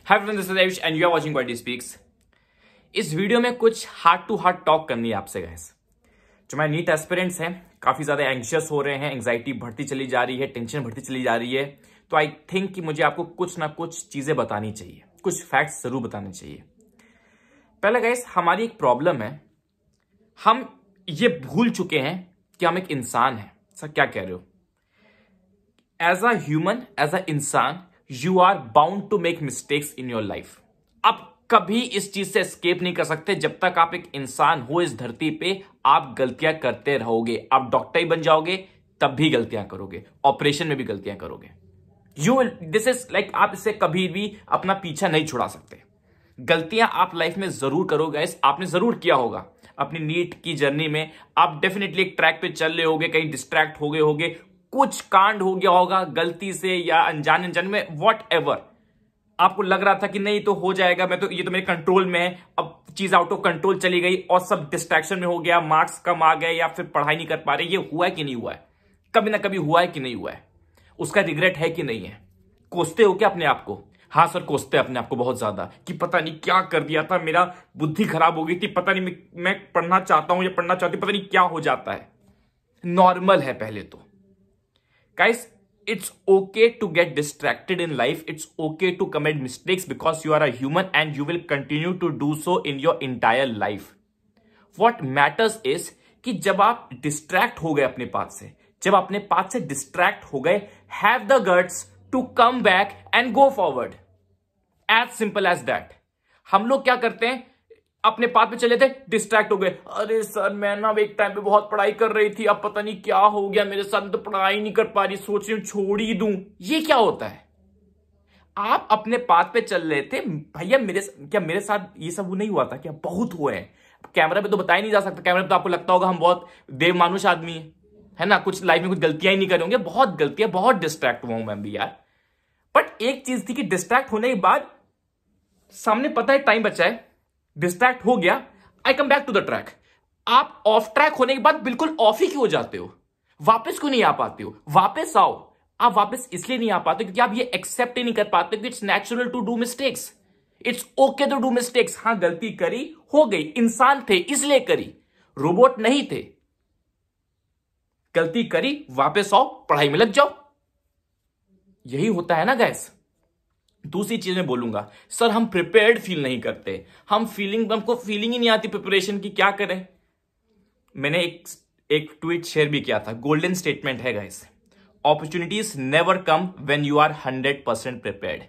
Hi friends, this is Ayush and you are watching quality speaks. इस video में कुछ heart to heart talk करनी है आपसे गाइस। जो हमारे नीट एस्पिरेंट्स हैं, काफी ज्यादा एंग्शियस हो रहे हैं, एंग्जाइटी बढ़ती चली जा रही है, टेंशन बढ़ती चली जा रही है। तो आई थिंक कि मुझे आपको कुछ ना कुछ चीजें बतानी चाहिए, कुछ फैक्ट्स जरूर बताने चाहिए। पहले गाइस, हमारी एक प्रॉब्लम है, हम ये भूल चुके हैं कि हम एक इंसान हैं। सर क्या कह रहे हो? As a human, as a इंसान, you are bound to make mistakes in your life. आप कभी इस चीज से एस्केप नहीं कर सकते। जब तक आप एक इंसान हो इस धरती पे, आप गलतियां करते रहोगे। आप डॉक्टर ही बन जाओगे तब भी गलतियां करोगे, ऑपरेशन में भी गलतियां करोगे। You will, this is like, आप इससे कभी भी अपना पीछा नहीं छुड़ा सकते। गलतियां आप लाइफ में जरूर करोगे, आपने जरूर किया होगा अपनी नीट की जर्नी में। आप डेफिनेटली एक ट्रैक पे चल रहे होगे, कहीं डिस्ट्रैक्ट हो गए होगे, कुछ कांड हो गया होगा गलती से या अनजाने में, वॉट एवर। आपको लग रहा था कि नहीं तो हो जाएगा, ये तो मेरे कंट्रोल में है। अब चीज आउट ऑफ कंट्रोल चली गई और सब डिस्ट्रैक्शन में हो गया, मार्क्स कम आ गए या फिर पढ़ाई नहीं कर पा रहे। ये हुआ है कि नहीं हुआ है? कभी ना कभी हुआ है कि नहीं हुआ है? उसका रिग्रेट है कि नहीं है? कोसते हो क्या अपने आप को? हाँ सर, कोसते अपने आप को बहुत ज्यादा कि पता नहीं क्या कर दिया था, मेरा बुद्धि खराब हो गई थी, पता नहीं मैं पढ़ना चाहता हूं या पढ़ना चाहती, पता नहीं क्या हो जाता है। नॉर्मल है पहले तो guys. It's okay to get distracted in life. It's okay to commit mistakes because you are a human and you will continue to do so in your entire life. What matters is कि जब आप distract हो गए अपने path से, जब अपने path से डिस्ट्रैक्ट हो गए, have the guts to come back and go forward. As simple as that. हम लोग क्या करते हैं, अपने पाथ पे चले थे, डिस्ट्रैक्ट हो गए। अरे सर, मैं ना एक टाइम पे बहुत पढ़ाई कर रही थी, अब पता नहीं क्या हो गया मेरे साथ, तो पढ़ाई नहीं कर पा रही, सोच रही हूं छोड़ ही दूं। ये क्या होता है? आप अपने पाथ पे चल रहे थे भैया। मेरे साथ ये सब नहीं हुआ था क्या? बहुत हुए हैं। कैमरा पे तो बताया नहीं जा सकता, कैमरा पे तो आपको लगता होगा हम बहुत देव मानुष आदमी है ना, कुछ लाइफ में कुछ गलतियां ही नहीं करे होंगे। बहुत गलतियां, बहुत डिस्ट्रैक्ट हुआ हूं मैं भी यार। बट एक चीज थी कि डिस्ट्रैक्ट होने के बाद सामने पता है टाइम बचा है, डिस्ट्रैक्ट हो गया, I come back to the track. आप ऑफ ट्रैक होने के बाद बिल्कुल ऑफ ही क्यों हो जाते हो? वापस क्यों नहीं आ पाते हो? वापस आओ। आप वापस इसलिए नहीं आ पाते क्योंकि आप ये एक्सेप्ट ही नहीं कर पाते कि it's natural to do mistakes. It's okay to do mistakes. हाँ, गलती करी, हो गई, इंसान थे इसलिए करी, रोबोट नहीं थे। गलती करी, वापस आओ, पढ़ाई में लग जाओ। यही होता है ना गैस। दूसरी चीज मैं बोलूंगा, सर हम प्रिपेयर्ड फील नहीं करते, हमको फीलिंग ही नहीं आती प्रिपरेशन की, क्या करें? मैंने एक ट्वीट शेयर भी किया था, गोल्डन स्टेटमेंट है guys. Opportunities never come when you are 100% prepared.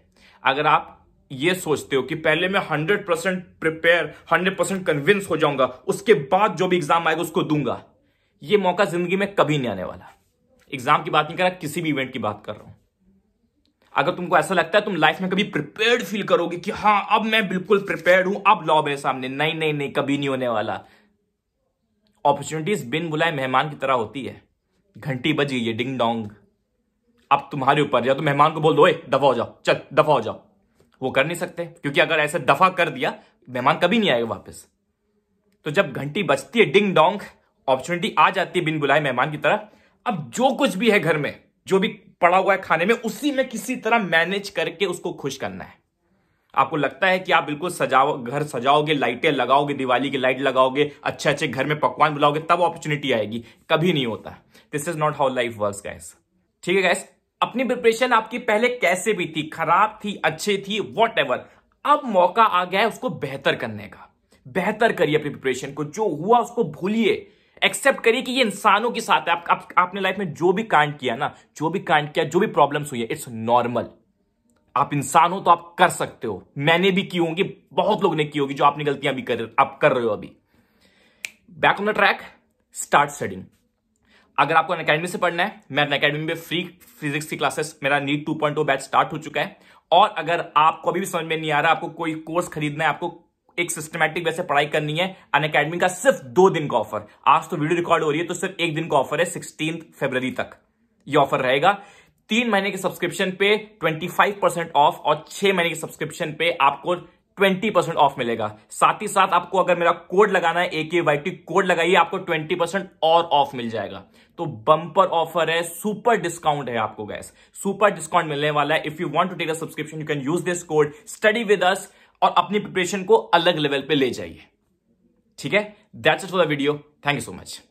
अगर आप ये सोचते हो कि पहले मैं 100% प्रिपेयर, 100% कन्विंस हो जाऊंगा, उसके बाद जो भी एग्जाम आएगा उसको दूंगा, ये मौका जिंदगी में कभी नहीं आने वाला। एग्जाम की बात नहीं कर रहा, किसी भी इवेंट की बात कर रहा हूं। अगर तुमको ऐसा लगता है तुम लाइफ में कभी प्रिपेयर्ड फील करोगे कि हाँ अब मैं बिल्कुल प्रिपेयर्ड हूं, अब लाओ मेरे सामने, नहीं नहीं नहीं, कभी नहीं होने वाला। अपॉर्चुनिटीज बिन बुलाए मेहमान की तरह होती है। घंटी बज गई है, डिंग डोंग, अब तुम्हारे ऊपर, या तो मेहमान को बोल दो, ए दफा हो जाओ, चल दफा हो जाओ। वो कर नहीं सकते क्योंकि अगर ऐसे दफा कर दिया, मेहमान कभी नहीं आएगा वापस। तो जब घंटी बजती है, डिंग डोंग, अपॉर्चुनिटी आ जाती है बिन बुलाए मेहमान की तरह। अब जो कुछ भी है घर में, जो भी पड़ा हुआ है खाने में, उसी में किसी तरह मैनेज करके उसको खुश करना है। आपको लगता है कि आप बिल्कुल घर सजाओगे, लाइटें लगाओगे, दिवाली की लाइट लगाओगे, अच्छे अच्छे घर में पकवान बुलाओगे, तब अपॉर्चुनिटी आएगी। कभी नहीं होता। This is not how life works guys. ठीक है गाइस, अपनी प्रिपरेशन आपकी पहले कैसे भी थी, खराब थी, अच्छी थी, वॉट एवर, अब मौका आ गया है उसको बेहतर करने का। बेहतर करिए अपनी प्रिपरेशन को। जो हुआ उसको भूलिए, एक्सेप्ट करिए कि ये इंसानों के साथ है। आपने लाइफ में जो भी कांड किया ना, जो भी प्रॉब्लम्स हुई है, इट्स नॉर्मल। आप इंसान हो तो आप कर सकते हो। मैंने भी की होंगी, बहुत लोग ने की होगी, जो आपने गलतियां भी आप कर रहे हो अभी। Back on the track, start studying. अगर आपको अनअकैडमी से पढ़ना है, मैं अनअकैडमी में फ्री फिजिक्स की क्लासेस, मेरा नीट 2.0 बैच स्टार्ट हो चुका है। और अगर आपको अभी भी समझ में नहीं आ रहा, आपको कोई कोर्स खरीदना है, आपको एक सिस्टमैटिक वैसे पढ़ाई करनी है, अनअकैडमी का सिर्फ 2 दिन का ऑफर। आज तो वीडियो रिकॉर्ड हो रही है तो सिर्फ 1 दिन का ऑफर है, 16 फरवरी तक ये ऑफर रहेगा। 3 महीने के सब्सक्रिप्शन पे 25% ऑफ और 6 महीने के सब्सक्रिप्शन पे आपको 20% ऑफ मिलेगा। साथ ही साथ आपको अगर मेरा कोड लगाना है AKYT कोड लगाइए, आपको 20% और ऑफ मिल जाएगा। तो बंपर ऑफर है, सुपर डिस्काउंट है आपको गैस, सुपर डिस्काउंट मिलने वाला है। If you want to take a subscription you can use this code, study with us और अपनी प्रिपरेशन को अलग लेवल पे ले जाइए। ठीक है, that's it for the video, thank you so much.